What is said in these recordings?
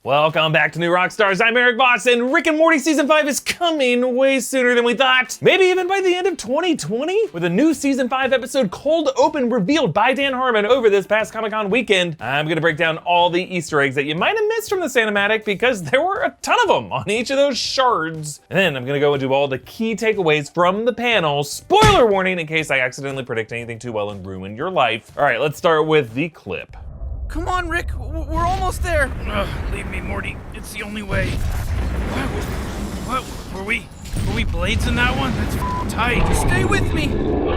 Welcome back to New Rockstars. I'm Erik Voss, and Rick and Morty Season 5 is coming way sooner than we thought. Maybe even by the end of 2020? With a new Season 5 episode Cold Open revealed by Dan Harmon over this past Comic-Con weekend. I'm gonna break down all the Easter eggs that you might have missed from the Cinematic because there were a ton of them on each of those shards. And then I'm gonna go into all the key takeaways from the panel. Spoiler warning in case I accidentally predict anything too well and ruin your life. All right, let's start with the clip. Come on, Rick, we're almost there. Leave me, Morty. It's the only way. What? Were we blades in that one? That's tight. Just stay with me.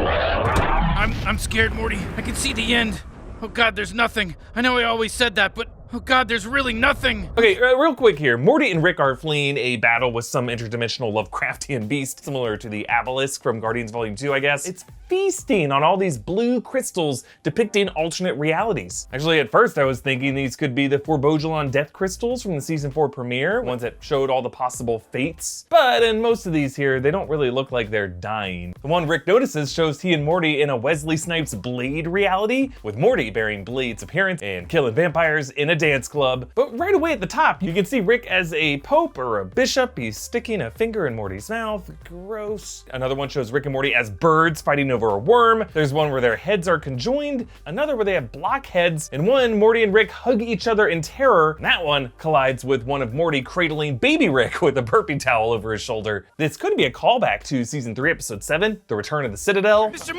I'm scared, Morty. I can see the end. Oh God, there's nothing. I know I always said that, but oh God, there's really nothing. Okay, real quick here. Morty and Rick are fleeing a battle with some interdimensional Lovecraftian beast, similar to the Obelisk from Guardians Volume 2, I guess. It's feasting on all these blue crystals depicting alternate realities. Actually, at first I was thinking these could be the Forbojulon death crystals from the Season 4 premiere, ones that showed all the possible fates. But in most of these here, they don't really look like they're dying. The one Rick notices shows he and Morty in a Wesley Snipes Blade reality, with Morty bearing Blade's appearance and killing vampires in a dance club. But right away at the top, you can see Rick as a pope or a bishop. He's sticking a finger in Morty's mouth. Gross. Another one shows Rick and Morty as birds fighting over a worm. There's one where their heads are conjoined, another where they have blockheads, and one Morty and Rick hug each other in terror. And that one collides with one of Morty cradling baby Rick with a burpee towel over his shoulder. This could be a callback to Season 3, Episode 7, The Return of the Citadel. Mr.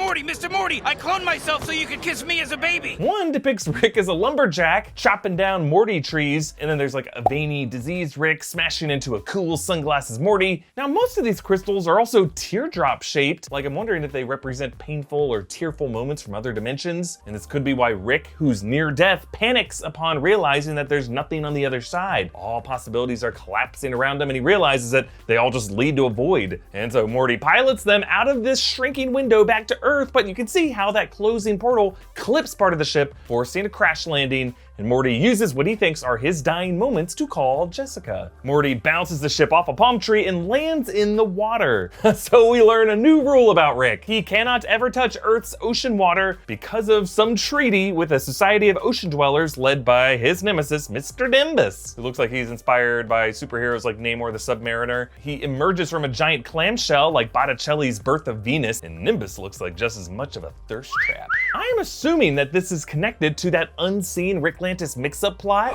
Morty, I cloned myself so you could kiss me as a baby. One depicts Rick as a lumberjack chopping down Morty trees, and then there's like a veiny, diseased Rick smashing into a cool sunglasses Morty. Now, most of these crystals are also teardrop shaped. Like, I'm wondering if they represent painful or tearful moments from other dimensions. And this could be why Rick, who's near death, panics upon realizing that there's nothing on the other side. All possibilities are collapsing around him, and he realizes that they all just lead to a void. And so Morty pilots them out of this shrinking window back to Earth, but you can see how that closing portal clips part of the ship, forcing a crash landing, and Morty uses what he thinks are his dying moments to call Jessica. Morty bounces the ship off a palm tree and lands in the water. So we learn a new rule about Rick. He cannot ever touch Earth's ocean water because of some treaty with a society of ocean dwellers led by his nemesis, Mr. Nimbus. It looks like he's inspired by superheroes like Namor the Submariner. He emerges from a giant clamshell like Botticelli's Birth of Venus, and Nimbus looks like just as much of a thirst trap. I'm assuming that this is connected to that unseen Rick mix-up plot.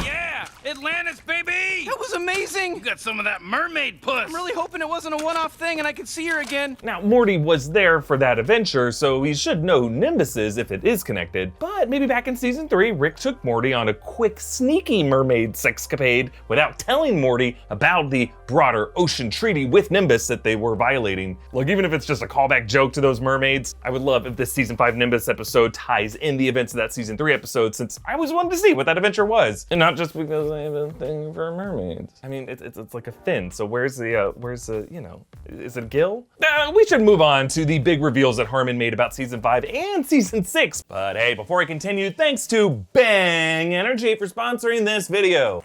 Yeah! Atlantis, baby! That was amazing! You got some of that mermaid puss! I'm really hoping it wasn't a one-off thing and I could see her again. Now, Morty was there for that adventure, so he should know who Nimbus is if it is connected. But maybe back in Season 3, Rick took Morty on a quick, sneaky mermaid sexcapade without telling Morty about the broader ocean treaty with Nimbus that they were violating. Look, even if it's just a callback joke to those mermaids, I would love if this Season 5 Nimbus episode ties in the events of that Season 3 episode, since I always wanted to see what that adventure was. And not just because I have a thing for mermaids. I mean, it's like a fin, so where's the, you know, is it a gill? We should move on to the big reveals that Harmon made about Season 5 and Season 6. But hey, before I continue, thanks to Bang Energy for sponsoring this video.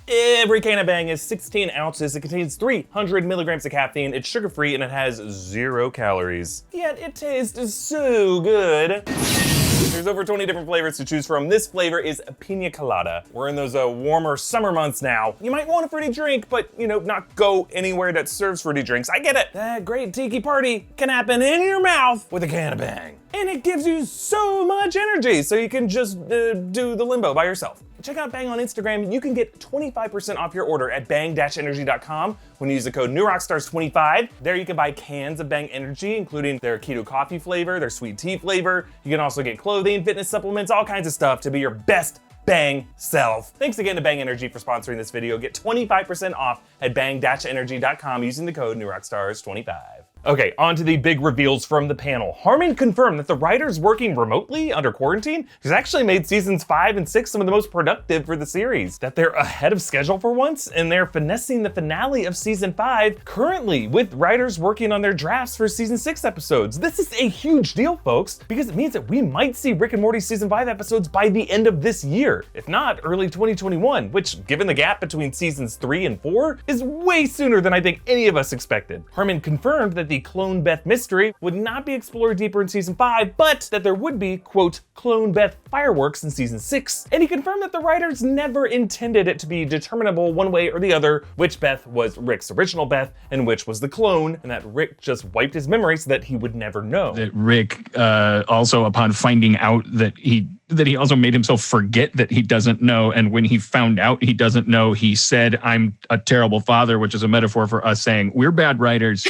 Every can of Bang is 16 ounces. It contains 300 milligrams of caffeine. It's sugar-free and it has 0 calories. Yet it tastes so good. There's over 20 different flavors to choose from. This flavor is Pina Colada. We're in those warmer summer months now. You might want a fruity drink, but you know, not go anywhere that serves fruity drinks. I get it. That great tiki party can happen in your mouth with a can of Bang. And it gives you so much energy, so you can just do the limbo by yourself. Check out Bang on Instagram. You can get 25% off your order at bang-energy.com when you use the code NewRockstars25. There you can buy cans of Bang Energy, including their keto coffee flavor, their sweet tea flavor. You can also get clothing, fitness supplements, all kinds of stuff to be your best Bang self. Thanks again to Bang Energy for sponsoring this video. Get 25% off at bang-energy.com using the code NewRockstars25. Okay, on to the big reveals from the panel. Harmon confirmed that the writers working remotely under quarantine has actually made seasons 5 and 6 some of the most productive for the series. That they're ahead of schedule for once, and they're finessing the finale of season 5 currently with writers working on their drafts for season 6 episodes. This is a huge deal, folks, because it means that we might see Rick and Morty season 5 episodes by the end of this year, if not early 2021, which, given the gap between seasons 3 and 4, is way sooner than I think any of us expected. Harmon confirmed that the the Clone Beth mystery would not be explored deeper in season 5, but that there would be, quote, Clone Beth fireworks in season 6. And he confirmed that the writers never intended it to be determinable one way or the other which Beth was Rick's original Beth and which was the clone, and that Rick just wiped his memory so that he would never know. That Rick also, upon finding out that he also made himself forget that he doesn't know, and when he found out he doesn't know, he said, "I'm a terrible father," which is a metaphor for us saying we're bad writers.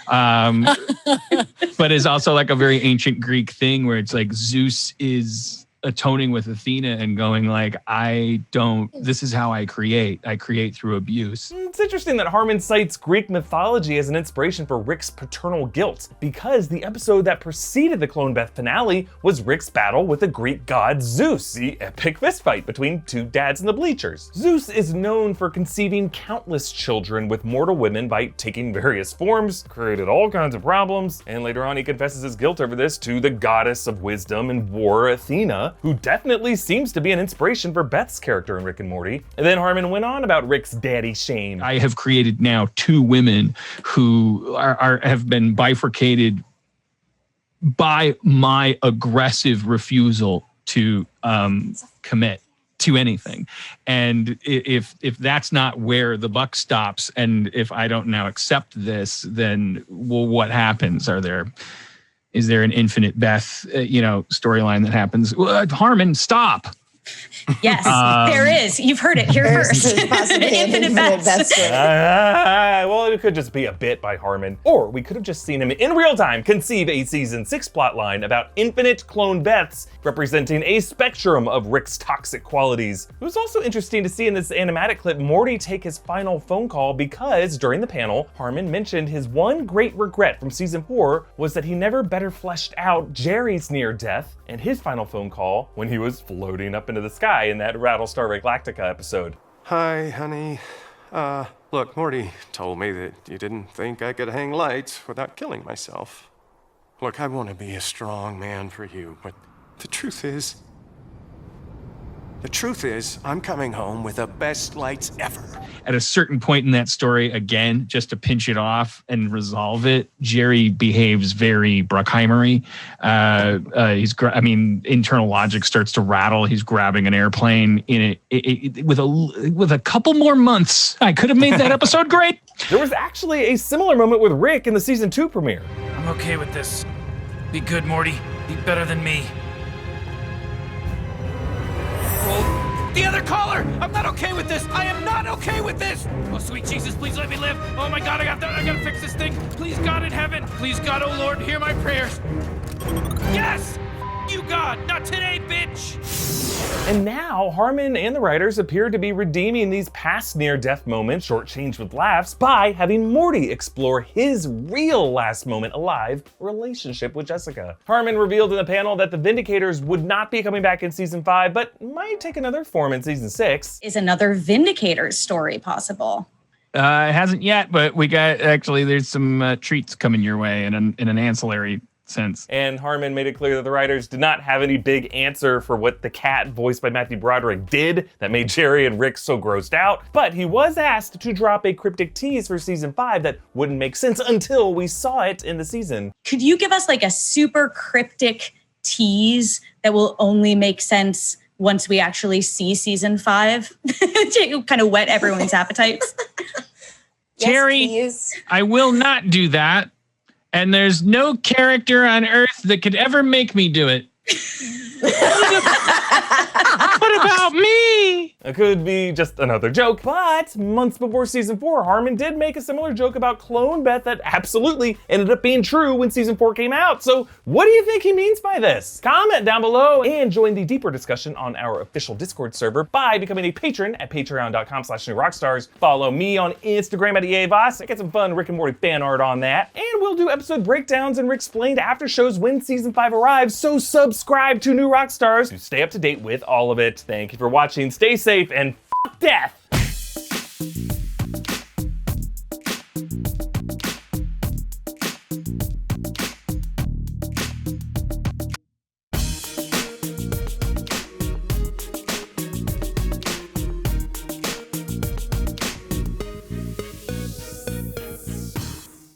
But is also like a very ancient Greek thing where it's like Zeus is atoning with Athena and going like, this is how I create through abuse. It's interesting that Harmon cites Greek mythology as an inspiration for Rick's paternal guilt, because the episode that preceded the Clone Beth finale was Rick's battle with the Greek god Zeus, the epic fistfight between two dads in the bleachers. Zeus is known for conceiving countless children with mortal women by taking various forms, created all kinds of problems, and later on he confesses his guilt over this to the goddess of wisdom and war, Athena, who definitely seems to be an inspiration for Beth's character in Rick and Morty. And then Harmon went on about Rick's daddy shame. I have created now 2 women who have been bifurcated by my aggressive refusal to commit to anything. And if that's not where the buck stops, and if I don't now accept this, then what happens? Is there an infinite Beth, storyline that happens? Harmon, stop. Yes, there is. You've heard it here first. Infinite Beth. Well, it could just be a bit by Harmon. Or we could have just seen him in real time conceive a season 6 plotline about infinite clone Beths representing a spectrum of Rick's toxic qualities. It was also interesting to see in this animatic clip Morty take his final phone call, because during the panel, Harmon mentioned his one great regret from season 4 was that he never better fleshed out Jerry's near death and his final phone call when he was floating up into the sky in that Rattlestar Galactica episode. Hi, honey. Look, Morty told me that you didn't think I could hang lights without killing myself. Look, I want to be a strong man for you, but the truth is, I'm coming home with the best lights ever. At a certain point in that story, again, just to pinch it off and resolve it, Jerry behaves very Bruckheimer-y. Internal logic starts to rattle. He's grabbing an airplane with a couple more months. I could have made that episode great. There was actually a similar moment with Rick in the season 2 premiere. I'm okay with this. Be good, Morty. Be better than me. The other caller! I'm not okay with this! I am not okay with this! Oh, sweet Jesus, please let me live! Oh my God, I gotta fix this thing! Please, God in heaven! Please, God, oh Lord, hear my prayers! Yes! You, God! Not today, bitch! And now, Harmon and the writers appear to be redeeming these past near-death moments, shortchanged with laughs, by having Morty explore his real last moment alive relationship with Jessica. Harmon revealed in the panel that the Vindicators would not be coming back in season 5, but might take another form in season 6. Is another Vindicators story possible? It hasn't yet, but there's some treats coming your way in an ancillary sense. And Harmon made it clear that the writers did not have any big answer for what the cat voiced by Matthew Broderick did that made Jerry and Rick so grossed out, but he was asked to drop a cryptic tease for season 5 that wouldn't make sense until we saw it in the season. Could you give us like a super cryptic tease that will only make sense once we actually see season 5 to kind of whet everyone's appetites? Jerry, yes, I will not do that. And there's no character on Earth that could ever make me do it. What about me? It could be just another joke, but months before season 4, Harmon did make a similar joke about Clone Beth that absolutely ended up being true when season 4 came out. So what do you think he means by this? Comment down below and join the deeper discussion on our official Discord server by becoming a patron at patreon.com/newrockstars. Follow me on Instagram at Erik Voss. I get some fun Rick and Morty fan art on that. And we'll do episode breakdowns and Rick explained after shows when season 5 arrives. So subscribe to New Rockstars to stay up to date with all of it. Thank you for watching. Stay safe and f*** death.